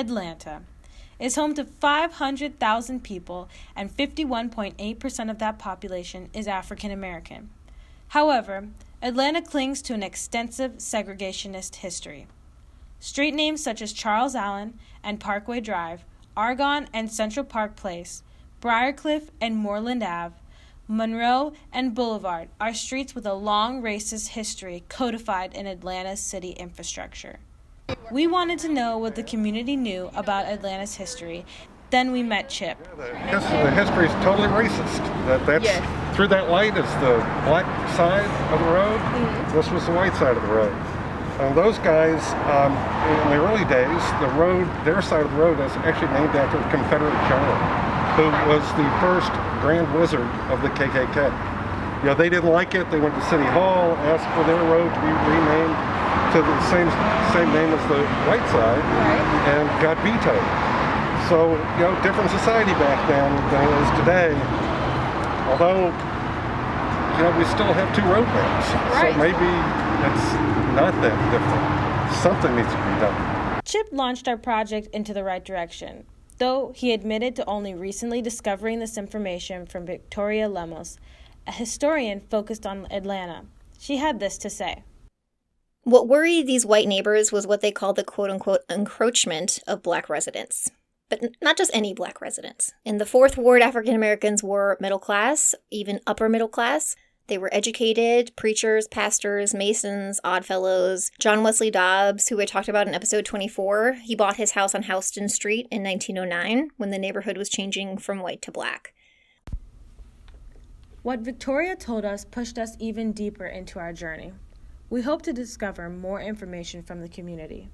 Atlanta, is home to 500,000 people, and 51.8% of that population is African American. However, Atlanta clings to an extensive segregationist history. Street names such as Charles Allen and Parkway Drive, Argonne and Central Park Place, Briarcliff and Moreland Ave, Monroe and Boulevard are streets with a long racist history codified in Atlanta's city infrastructure. We wanted to know what the community knew about Atlanta's history. Then we met Chip. The history is totally racist. Through that light is the black side of the road. Mm-hmm. This was the white side of the road. Those guys, in the early days, their side of the road is actually named after the Confederate general, who was the first Grand Wizard of the KKK. They didn't like it. They went to City Hall, asked for their road to be renamed to the same name as the white side, and got vetoed. So, different society back then than it is today. Although, we still have two road names. Right. So maybe it's not that different. Something needs to be done. Chip launched our project into the right direction, though he admitted to only recently discovering this information from Victoria Lemos, a historian focused on Atlanta. She had this to say. What worried these white neighbors was what they called the quote-unquote encroachment of black residents. But not just any black residents. In the Fourth Ward, African Americans were middle class, even upper middle class. They were educated, preachers, pastors, masons, oddfellows. John Wesley Dobbs, who I talked about in episode 24, he bought his house on Houston Street in 1909 when the neighborhood was changing from white to black. What Victoria told us pushed us even deeper into our journey. We hope to discover more information from the community.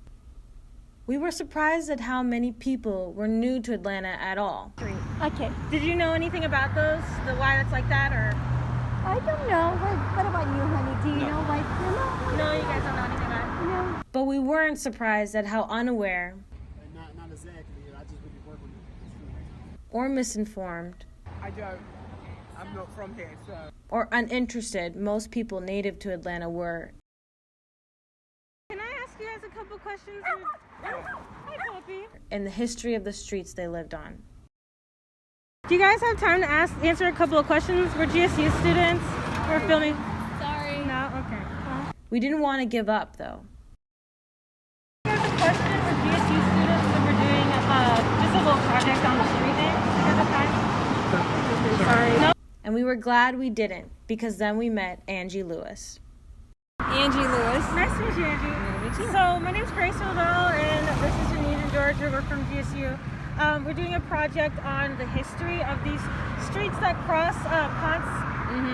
We were surprised at how many people were new to Atlanta at all. Okay. Did you know anything about those? Why that's like that, or? I don't know. What about you, honey? Do you know why? No, you guys don't know anything about it? No. But we weren't surprised at how unaware not exactly. I just really work with it. Or misinformed. I'm not from here, so. Or uninterested most people native to Atlanta were. Can I ask you guys a couple questions? Hi, puppy. In the history of the streets they lived on. Do you guys have time to answer a couple of questions? We're GSU students. We're filming. Sorry. No? Okay. We didn't want to give up, though. There's a question. We're GSU students and we're doing just a little project on the street name. Do you have time? Sorry. No. And we were glad we didn't, because then we met Angie Lewis. Angie Lewis. Nice to meet you, Angie. So my name's Grace O'Donnell, and this is Janine and Georgia. We're from GSU. We're doing a project on the history of these streets that cross Ponce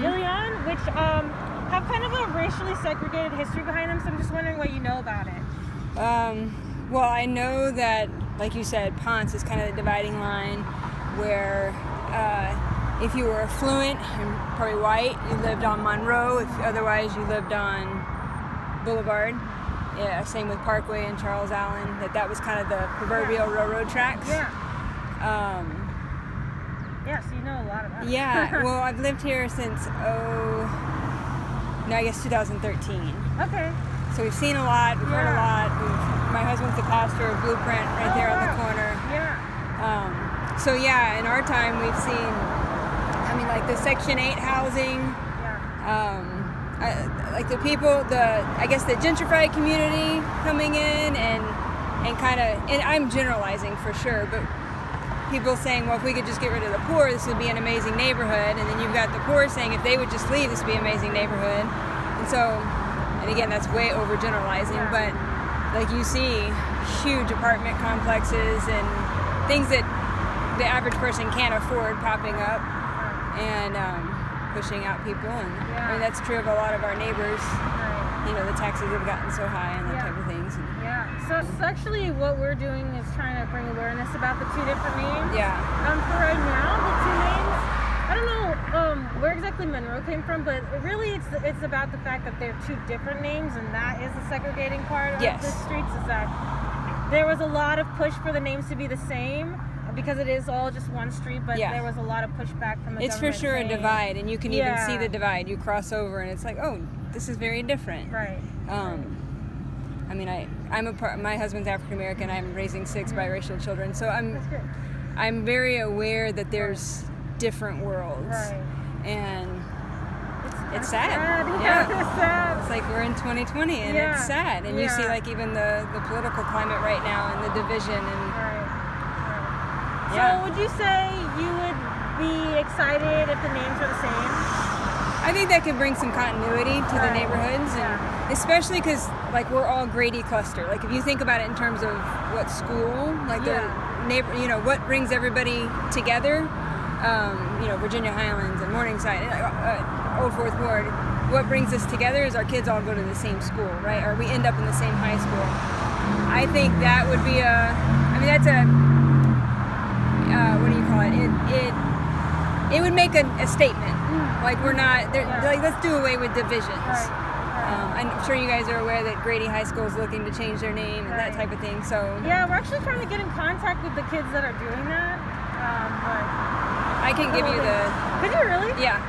de Leon, which have kind of a racially segregated history behind them. So I'm just wondering what you know about it. Well, I know that, like you said, Ponce is kind of the dividing line where if you were affluent and probably white, you lived on Monroe. If otherwise, you lived on Boulevard. Yeah, same with Parkway and Charles Allen. That was kind of the proverbial railroad tracks. Yeah. So you know a lot about it. Yeah. Well, I've lived here since 2013. Okay. So we've seen a lot. We've heard a lot. My husband's the pastor of Blueprint right there on the corner. Yeah. So yeah, in our time we've seen, like the Section 8 housing. Yeah. Like the people, I guess the gentrified community coming in and kind of, and I'm generalizing for sure, but people saying, well, if we could just get rid of the poor, this would be an amazing neighborhood. And then you've got the poor saying, if they would just leave, this would be an amazing neighborhood. And so, and again, that's way overgeneralizing, but like you see huge apartment complexes and things that the average person can't afford popping up and pushing out people. And I mean, that's true of a lot of our neighbors. The taxes have gotten so high and that type of things. So actually what we're doing is trying to bring awareness about the two different names. Yeah. For right now, the two names, I don't know where exactly Monroe came from, but really it's about the fact that they're two different names, and that is the segregating part of the streets, is that there was a lot of push for the names to be the same, because it is all just one street, but there was a lot of pushback from the It's for government sure saying, a divide, and you can even see the divide. You cross over, and it's like, oh, this is very different. Right. I mean, my husband's African American. I'm raising 6 biracial children, so I'm very aware that there's different worlds, Right. and it's sad. Yeah, it's sad. It's like we're in 2020, and it's sad. And you see, like, even the political climate right now, and the division, and So would you say you would be excited if the names were the same? I think that could bring some continuity to the neighborhoods, and especially because, like, we're all Grady cluster. Like, if you think about it in terms of what school, like the neighbor, you know, what brings everybody together, you know, Virginia Highlands and Morningside, Old Fourth Ward. What brings us together is our kids all go to the same school, right? Or we end up in the same high school. I think that would be that's a, what do you call it? It would make a statement. Like, we're not, like, let's do away with divisions. I'm sure you guys are aware that Grady High School is looking to change their name and that type of thing. So yeah, we're actually trying to get in contact with the kids that are doing that. But I can give you the... Could you really? Yeah.